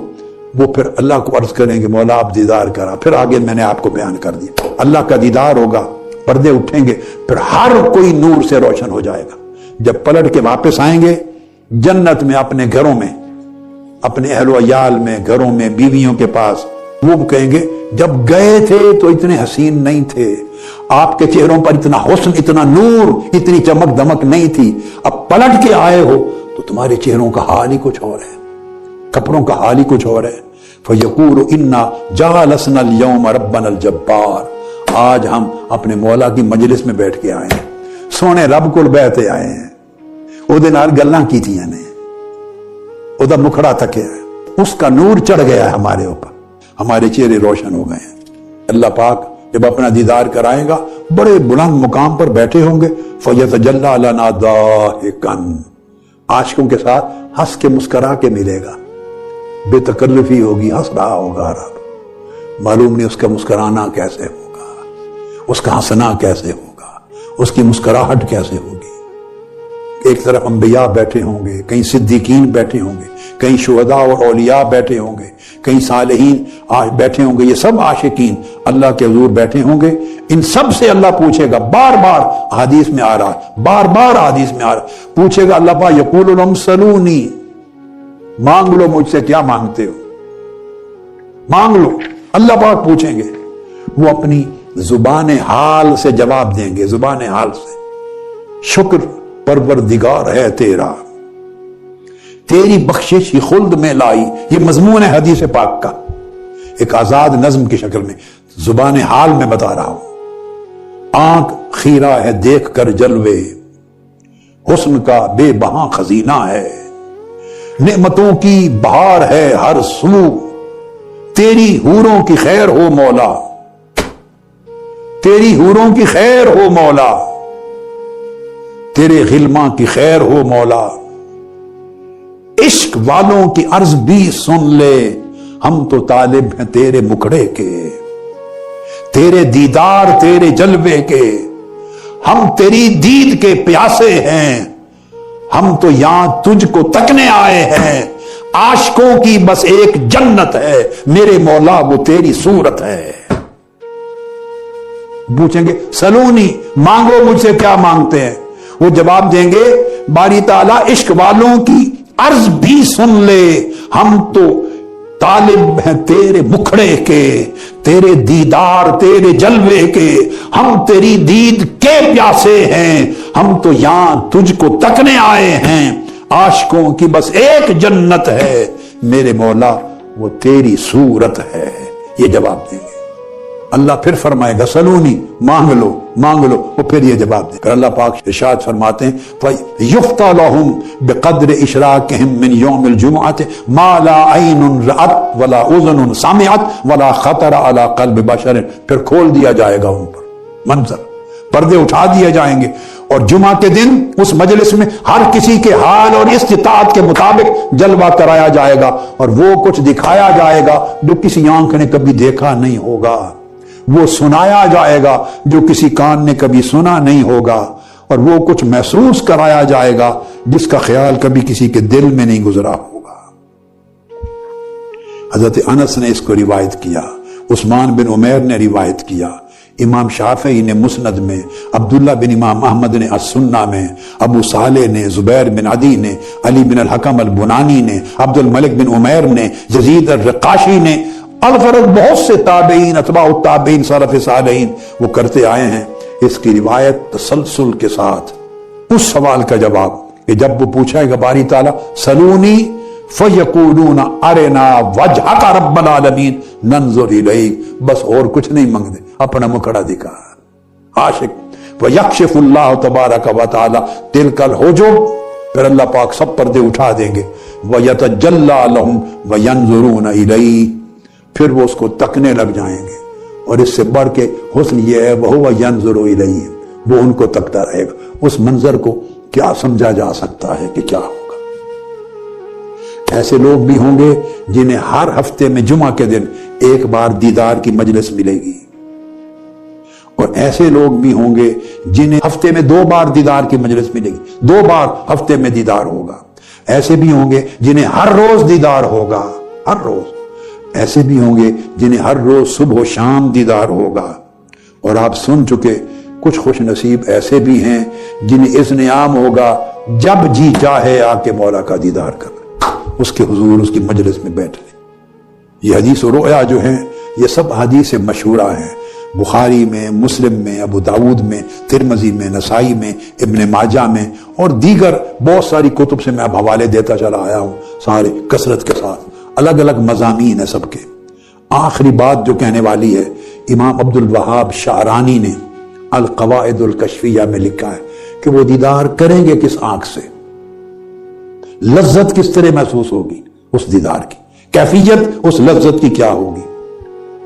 وہ پھر اللہ کو عرض کریں گے مولا آپ دیدار کرا۔ پھر آگے میں نے آپ کو بیان کر دیا، اللہ کا دیدار ہوگا، پردے اٹھیں گے، پھر ہر کوئی نور سے روشن ہو جائے گا۔ جب پلٹ کے واپس آئیں گے جنت میں، اپنے گھروں میں، اپنے اہل و عیال میں، گھروں میں، بیویوں کے پاس، وہ کہیں گے جب گئے تھے تو اتنے حسین نہیں تھے، آپ کے چہروں پر اتنا حسن، اتنا نور، اتنی چمک دمک نہیں تھی، اب پلٹ کے آئے ہو تو تمہارے چہروں کا حال ہی کچھ اور ہے، کپڑوں کا حال ہی کچھ اور ہے۔ فَيَقُولُ إِنَّا جَعَلَسْنَا الْيَوْمَ رَبَّنَا الْجَبَّارَ، آج ہم اپنے مولا کی مجلس میں بیٹھ کے آئے ہیں، سونے رب کو بیٹھے آئے ہیں، وہ دے نال گلاں کیتیاں نے، وہ دا مکھڑا تکیا ہے، اس کا نور چڑھ گیا ہے ہمارے اوپر، ہمارے چہرے روشن ہو گئے ہیں۔ اللہ پاک جب اپنا دیدار کرائے گا بڑے بلند مقام پر بیٹھے ہوں گے، فَيَتَجَلَّى لَنَا ضَاحِكًا، عاشقوں کے ساتھ ہنس کے مسکرا کے ملے گا، بے تکلفی ہوگی، ہنس رہا ہوگا رب، معلوم نہیں اس کا مسکرانا کیسے ہوگا، اس کا ہنسنا کیسے ہوگا، اس کی مسکراہٹ کیسے ہوگی۔ ایک طرف انبیاء بیٹھے ہوں گے، کہیں صدیقین بیٹھے ہوں گے، کہیں شہداء اور اولیاء بیٹھے ہوں گے، کہیں صالحین بیٹھے ہوں گے، یہ سب عاشقین اللہ کے حضور بیٹھے ہوں گے۔ ان سب سے اللہ پوچھے گا، بار بار حدیث میں آ رہا، بار بار حدیث میں آ رہا، پوچھے گا اللہ پاک، یقول لهم سلونی، مانگ لو مجھ سے کیا مانگتے ہو، مانگ لو، اللہ پاک پوچھیں گے۔ وہ اپنی زبان حال سے جواب دیں گے، زبان حال سے، شکر پروردگار ہے تیرا، تیری بخشش ہی خلد میں لائی۔ یہ مضمون ہے حدیث پاک کا، ایک آزاد نظم کی شکل میں زبان حال میں بتا رہا ہوں۔ آنکھ خیرہ ہے دیکھ کر جلوے، حسن کا بے بہاں خزینہ ہے، نعمتوں کی بہار ہے ہر سو، تیری حوروں کی خیر ہو مولا، تیری حوروں کی خیر ہو مولا، تیرے غلماں کی خیر ہو مولا، عشق والوں کی عرض بھی سن لے، ہم تو طالب ہیں تیرے مکھڑے کے، تیرے دیدار تیرے جلوے کے، ہم تیری دید کے پیاسے ہیں، ہم تو یہاں تجھ کو تکنے آئے ہیں، عاشقوں کی بس ایک جنت ہے، میرے مولا وہ تیری صورت ہے۔ پوچھیں گے سلونی، مانگو مجھ سے کیا مانگتے ہیں، وہ جواب دیں گے باری تعالیٰ عشق والوں کی عرض بھی سن لے، ہم تو طالب ہیں تیرے مکھڑے کے، تیرے دیدار تیرے جلوے کے، ہم تیری دید کے پیاسے ہیں، ہم تو یہاں تجھ کو تکنے آئے ہیں، عاشقوں کی بس ایک جنت ہے، میرے مولا وہ تیری صورت ہے۔ یہ جواب دیں گے۔ اللہ پھر فرمائے گا سلونی، مانگ لو مانگ لو، وہ پھر یہ جواب دے کر اللہ پاک ارشاد فرماتے ہیں فَيُفْتَى لَهُمْ بِقَدْرِ إِشْرَاكِهِمْ مِنْ يَوْمِ الْجُمْعَةِ مَا لَا عَيْنٌ رَأَتْ وَلَا أُذُنٌ سَمِعَتْ وَلَا خَطَرَ عَلَى قَلْبِ بَشَرٍ، پھر کھول دیا جائے گا ان پر منظر، پردے اٹھا دیے جائیں گے، اور جمعہ کے دن اس مجلس میں ہر کسی کے حال اور استطاعت کے مطابق جلوہ کرایا جائے گا، اور وہ کچھ دکھایا جائے گا جو کسی آنکھ نے کبھی دیکھا نہیں ہوگا، وہ سنایا جائے گا جو کسی کان نے کبھی سنا نہیں ہوگا، اور وہ کچھ محسوس کرایا جائے گا جس کا خیال کبھی کسی کے دل میں نہیں گزرا ہوگا۔ حضرت انس نے اس کو روایت کیا، عثمان بن عمیر نے روایت کیا، امام شافعی نے مسند میں، عبداللہ بن امام احمد نے السنہ میں، ابو صالح نے، زبیر بن عدی نے، علی بن الحکم البنانی نے، عبد الملک بن عمیر نے، یزید الرقاشی نے، الغرض بہت سے تابعین، اتباع التابعین، سلف صالحین وہ کرتے آئے ہیں۔ اس کی روایت تسلسل کے ساتھ اس سوال کا جواب کہ جب وہ پوچھا گا باری تعالیٰ سلونی فیقولون ارنا وجہک رب العالمین ننظر الیک، بس اور کچھ نہیں مانگتے، اپنا مکھڑا دکھا، عاشق وَيَكْشِفُ اللَّهُ تَبَارَكَ وَتَعَالَى تِلْكَ الْحُجُبَ، پھر اللہ پاک سب پردے اٹھا دیں گے، وَيَتَجَلَّى لَهُمْ وَيَنْظُرُونَ إِلَيْهِ، پھر وہ اس کو تکنے لگ جائیں گے۔ اور اس سے بڑھ کے حسن یہ ہے وَهُوَ يَنْظُرُ إِلَيْهِ، وہ ان کو تکتا رہے گا۔ اس منظر کو کیا سمجھا جا سکتا ہے کہ کیا ہوگا؟ ایسے لوگ بھی ہوں گے جنہیں ہر ہفتے میں جمعہ کے دن ایک بار دیدار کی مجلس ملے گی، اور ایسے لوگ بھی ہوں گے جنہیں ہفتے میں 2 بار دیدار کی مجلس ملے گی، 2 بار ہفتے میں دیدار ہوگا۔ ایسے بھی ہوں گے جنہیں ہر روز دیدار ہوگا، ہر روز۔ ایسے بھی ہوں گے جنہیں ہر روز صبح و شام دیدار ہوگا۔ اور آپ سن چکے کچھ خوش نصیب ایسے بھی ہیں جنہیں اذن عام ہوگا جب جی چاہے آ کے مولا کا دیدار کر، اس کے حضور اس کی مجلس میں بیٹھ لیں۔ یہ حدیث و رؤیا جو ہیں یہ سب حدیث مشہورہ ہیں، بخاری میں، مسلم میں، ابو داود میں، ترمذی میں، نسائی میں، ابن ماجہ میں، اور دیگر بہت ساری کتب سے میں اب حوالے دیتا چلا آیا ہوں، سارے کثرت کے ساتھ، الگ الگ مضامین ہیں سب کے۔ آخری بات جو کہنے والی ہے، امام عبد الوہاب شعرانی نے القواعد الکشفیہ میں لکھا ہے کہ وہ دیدار کریں گے کس آنکھ سے، لذت کس طرح محسوس ہوگی اس دیدار کی، کیفیت اس لذت کی کیا ہوگی۔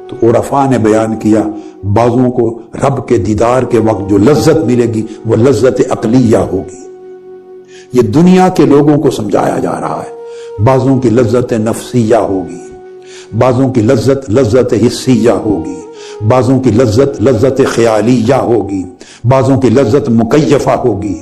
تو عرفاء نے بیان کیا بعضوں کو رب کے دیدار کے وقت جو لذت ملے گی وہ لذت عقلیہ ہوگی، یہ دنیا کے لوگوں کو سمجھایا جا رہا ہے۔ بعضوں کی لذت نفسیہ ہوگی، بعضوں کی لذت حسیہ ہوگی، بعضوں کی لذت خیالیہ ہوگی، بعضوں کی لذت مکیفہ ہوگی،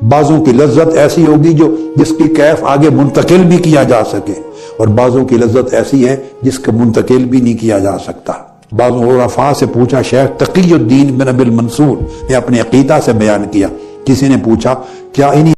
بعضوں کی لذت ایسی ہوگی جس کی کیف آگے منتقل بھی کیا جا سکے، اور بعضوں کی لذت ایسی ہے جس کو منتقل بھی نہیں کیا جا سکتا۔ بعضوں عرفاء سے پوچھا، شیخ تقی الدین بن ابی المنصور نے اپنے عقیدہ سے بیان کیا، کسی نے پوچھا کیا انہی